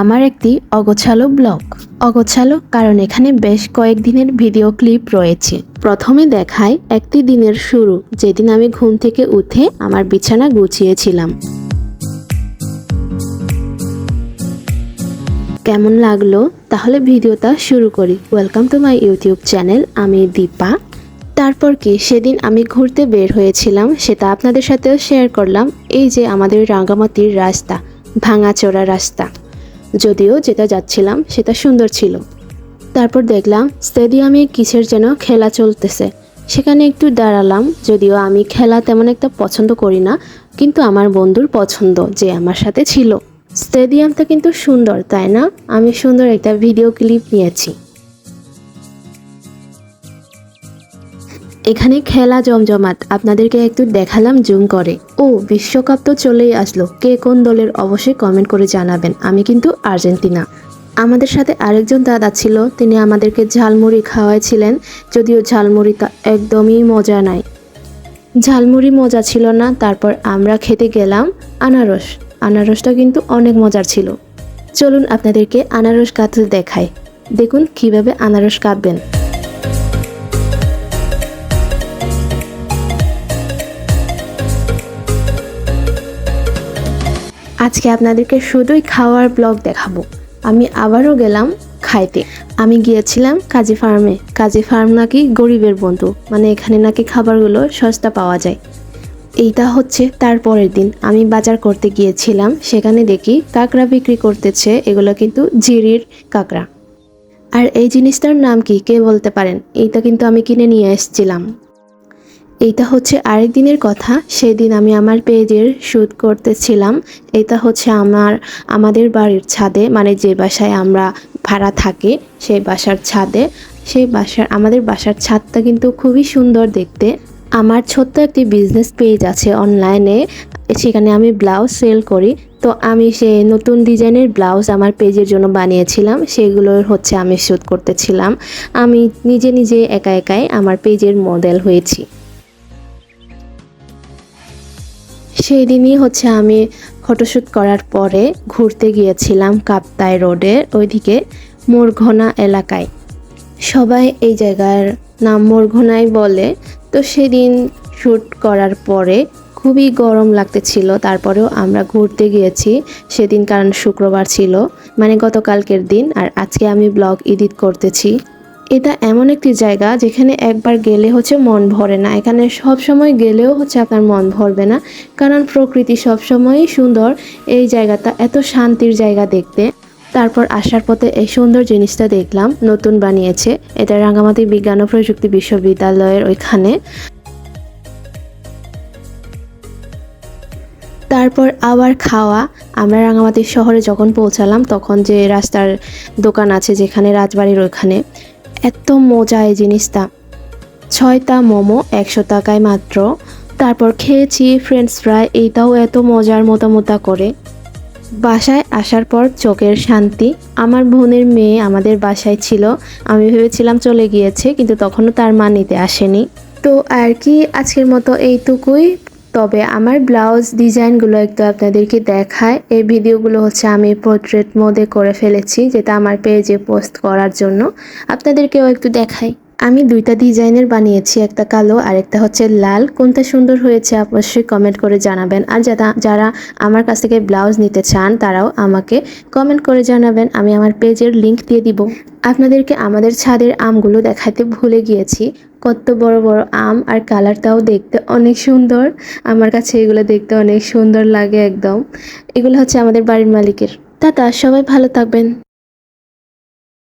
আমার একটি অগোছালো ব্লগ। অগোছালো কারণ এখানে বেশ কয়েকদিনের ভিডিও ক্লিপ রয়েছে। প্রথমে দেখায় একটি দিনের শুরু, যেদিন আমি ঘুম থেকে উঠে আমার বিছানা গুছিয়েছিলাম। কেমন লাগলো? তাহলে ভিডিওটা শুরু করি। Welcome to my YouTube channel, আমি দীপা। তারপর কি সেদিন আমি ঘুরতে বের হয়েছিলাম, সেটা আপনাদের সাথেও শেয়ার করলাম। এই যে আমাদের রাঙ্গামাটির রাস্তা, ভাঙাচোরা রাস্তা, যদিও যেটা যাচ্ছিলাম সেটা সুন্দর ছিল। তারপর দেখলাম স্টেডিয়ামে কিসের যেন খেলা চলতেছে, সেখানে একটু দাঁড়ালাম। যদিও আমি খেলা তেমন একটা পছন্দ করি না, কিন্তু আমার বন্ধুর পছন্দ, যে আমার সাথে ছিল। স্টেডিয়ামটা কিন্তু সুন্দর, তাই না? আমি সুন্দর একটা ভিডিও ক্লিপ নিয়েছি। এখানে খেলা জমজমাট, আপনাদেরকে একটু দেখালাম জুম করে। ও বিশ্বকাপ তো চলেই আসলো, কে কোন দলের অবশ্যই কমেন্ট করে জানাবেন। আমি কিন্তু আর্জেন্টিনা। আমাদের সাথে আরেকজন দাদা ছিল, তিনি আমাদেরকে ঝালমুড়ি খাওয়াইছিলেন। যদিও ঝালমুড়িটা একদমই মজা নাই, ঝালমুড়ি মজা ছিল না। তারপর আমরা খেতে গেলাম আনারস। আনারসটা কিন্তু অনেক মজার ছিল। চলুন আপনাদেরকে আনারস কাটতে দেখাই। দেখুন কিভাবে আনারস কাটবেন। আজকে আপনাদেরকে শুধুই খাওয়ার ব্লগ দেখাবো। আমি আবারও গেলাম খাইতে। আমি গিয়েছিলাম কাজী ফার্মে। কাজী ফার্ম নাকি গরিবের বন্ধু, মানে এখানে নাকি খাবারগুলো সস্তা পাওয়া যায়। এইটা হচ্ছে তার পরের দিন আমি বাজার করতে গিয়েছিলাম, সেখানে দেখি কাঁকড়া বিক্রি করতেছে। এগুলো কিন্তু জিরির কাঁকড়া। আর এই জিনিসটার নাম কি কে বলতে পারেন? এইটা কিন্তু আমি কিনে নিয়ে এসেছিলাম। এইটা হচ্ছে আরেক দিনের কথা। সেদিন আমি আমার পেজের শ্যুট করতেছিলাম। এটা হচ্ছে আমাদের বাড়ির ছাদে, মানে যে বাসায় আমরা ভাড়া থাকি সেই বাসার ছাদে। আমাদের বাসার ছাদটা কিন্তু খুবই সুন্দর দেখতে। আমার ছোট্ট একটি বিজনেস পেজ আছে অনলাইনে, সেখানে আমি ব্লাউজ সেল করি। তো আমি সেই নতুন ডিজাইনের ব্লাউজ আমার পেজের জন্য বানিয়েছিলাম, সেগুলোর হচ্ছে আমি শ্যুট করতেছিলাম। আমি নিজে নিজে একাই আমার পেজের মডেল হয়েছি। সেই দিনই হচ্ছে আমি ফটোশ্যুট করার পরে ঘুরতে গিয়েছিলাম কাপ্তাই রোডের ওইদিকে মোরঘোনা এলাকায়। সবাই এই জায়গার নাম মোরঘোনাই বলে। তো সেদিন শ্যুট করার পরে খুবই গরম লাগতেছিল, তারপরেও আমরা ঘুরতে গিয়েছি সেদিন, কারণ শুক্রবার ছিল, মানে গতকালকের দিন। আর আজকে আমি ব্লগ এডিট করতেছি। এটা এমন একটি জায়গা যেখানে একবার গেলে হচ্ছে মন ভরে না। এখানে সব সময় গেলেও হচ্ছে আপনার মন ভরবে না, কারণ প্রকৃতি সবসময়ই সুন্দর। এই জায়গাটা এত শান্তির জায়গা দেখতে। তারপর আসার পথে এই সুন্দর জিনিসটা দেখলাম, নতুন বানিয়েছে। এটা রাঙ্গামাটি বিজ্ঞান ও প্রযুক্তি বিশ্ববিদ্যালয়ের ওইখানে। তারপর আবার খাওয়া। আমরা রাঙ্গামাটি শহরে যখন পৌঁছালাম, তখন যে রাস্তার দোকান আছে যেখানে রাজবাড়ির ওইখানে, এত মজা এই জিনিসটা। 6টা মোমো 100 টাকায় মাত্র। তারপর খেয়েছি ফ্রেঞ্চ ফ্রাই, এইটাও এত মজার মোটা করে। বাসায় আসার পর চোখের শান্তি। আমার বোনের মেয়ে আমাদের বাসায় ছিল। আমি ভেবেছিলাম চলে গিয়েছে, কিন্তু তখনও তার মা নিতে আসেনি। তো আর কি, আজকের মতো এইটুকুই। তবে আমার ব্লাউজ ডিজাইনগুলো একটু আপনাদেরকে দেখায়। এই ভিডিওগুলো হচ্ছে আমি পোর্ট্রেট মোডে করে ফেলেছি, যেটা আমার পেজে পোস্ট করার জন্য। আপনাদেরকেও একটু দেখাই। আমি 2টা ডিজাইনের বানিয়েছি, একটা কালো আর একটা হচ্ছে লাল। কোনটা সুন্দর হয়েছে অবশ্যই কমেন্ট করে জানাবেন। আর যারা আমার কাছ থেকে ব্লাউজ নিতে চান তারাও আমাকে কমেন্ট করে জানাবেন, আমি আমার পেজের লিংক দিয়ে দিব। আপনাদেরকে আমাদের ছাদের আমগুলো দেখাতে ভুলে গিয়েছি। কত বড় বড় আম, আর কালারটাও দেখতে অনেক সুন্দর। আমার কাছে এগুলো দেখতে অনেক সুন্দর লাগে একদম। এগুলো হচ্ছে আমাদের বাড়ির মালিকের। টাটা, সবাই ভালো থাকবেন।